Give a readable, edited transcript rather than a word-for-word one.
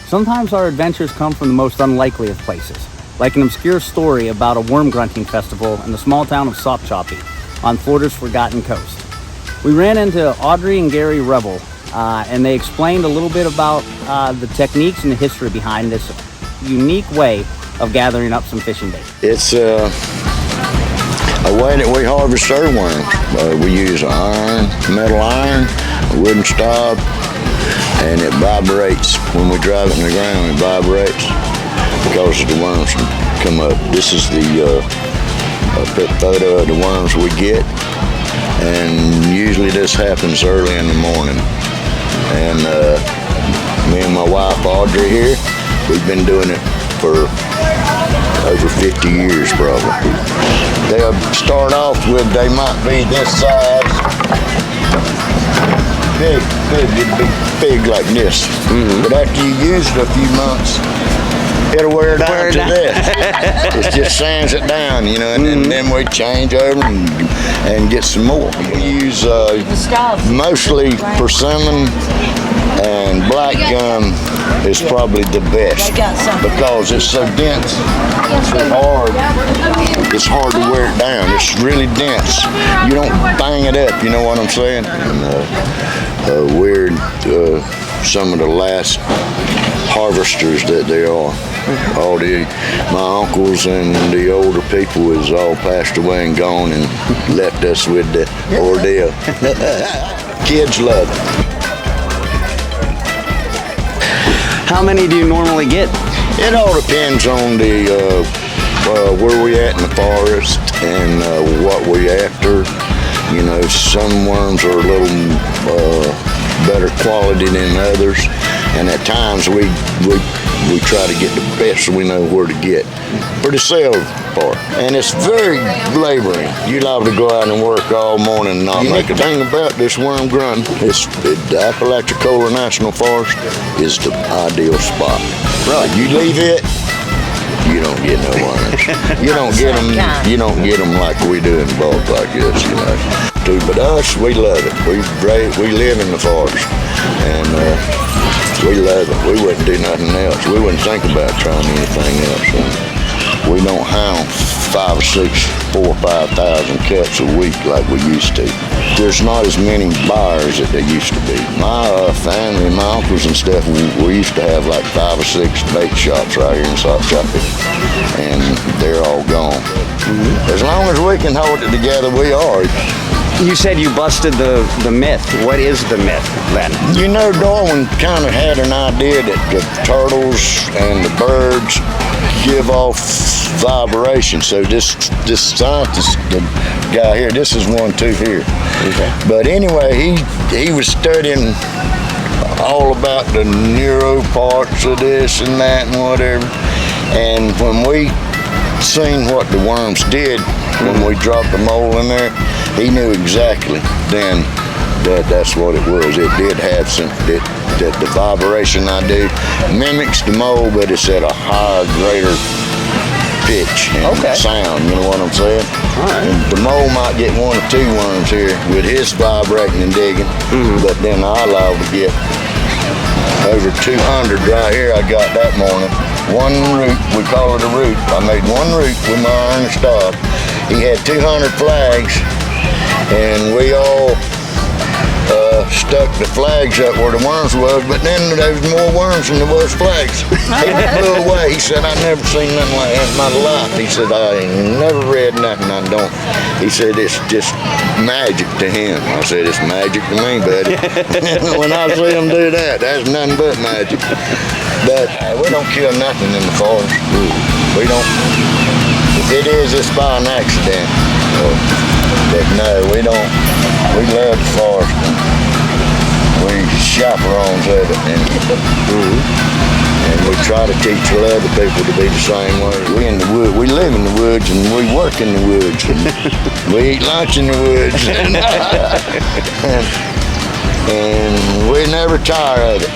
Sometimes our adventures come from the most unlikely of places, like an obscure story about a worm grunting festival in the small town of Sopchoppy on Florida's Forgotten Coast. We ran into Audrey and Gary Revelle, and they explained a little bit about the techniques and the history behind this unique way of gathering up some fishing bait. It's a way that we harvest earthworms. We use metal iron, a wooden stop, and it vibrates. When we drive it in the ground, it vibrates because the worms come up. This is the photo of the worms we get, and usually this happens early in the morning. And me and my wife Audrey here, we've been doing it for over 50 years probably. They'll start off with, they might be this size, big like this. But after you use it a few months, it'll wear down to this. It just sands it down, you know, and then we change over and get some more. We use mostly persimmon, and black gum is probably the best because it's so dense, so hard. It's hard to wear it down. It's really dense. You don't bang it up, you know what I'm saying? And we're some of the last harvesters that there are. All my uncles and the older people is all passed away and gone and left us with the ordeal. Kids love it. How many do you normally get? It all depends on the where we at in the forest and what we after. You know, some worms are a little better quality than others, and at times we try to get the best so we know where to get for the sales part. And it's very laboring. You love to go out and work all morning and not make a thing about this worm grunting. The Apalachicola National Forest is the ideal spot. Right, you leave it, you don't get no worms. You don't get them. You don't get them like we do in bulk like this, you know. But us, we love it. We live in the forest, and we love it. We wouldn't do nothing else. We wouldn't think about trying anything else. And we don't hound 5 or 6, 4 or 5,000 cuts a week like we used to. There's not as many buyers that there used to be. My family, my uncles and stuff, we used to have like 5 or 6 bait shops right here in Sopchoppy, and they're all gone. As long as we can hold it together, we are. You said you busted the myth. What is the myth then? You know, Darwin kind of had an idea that the turtles and the birds give off vibration. So this scientist, the guy here, this is one too here. Okay. But anyway, he was studying all about the neuro parts of this and that and whatever. And when we seen what the worms did when we dropped the mole in there, he knew exactly then that that's what it was. It did have some, that the vibration I do mimics the mole, but it's at a higher, greater pitch and sound, you know what I'm saying? Right. And the mole might get 1 or 2 worms here with his vibrating and digging, but then I allow to get over 200 right here. I got that morning. One root, we call it a root. I made 1 root with my iron stop. He had 200 flags, and we all stuck the flags up where the worms was, but then there was more worms than there was flags. He blew away. He said, I never seen nothing like that in my life. He said, I ain't never read nothing I don't. He said, it's just magic to him. I said, it's magic to me, buddy. When I see him do that, that's nothing but magic. But we don't kill nothing in the forest. We don't. If it is, it's by an accident. But no, we don't. We love the forest. We chaperones of it, and we try to teach other people to be the same way. We in the wood. We live in the woods, and we work in the woods. And we eat lunch in the woods, and we never tire of it.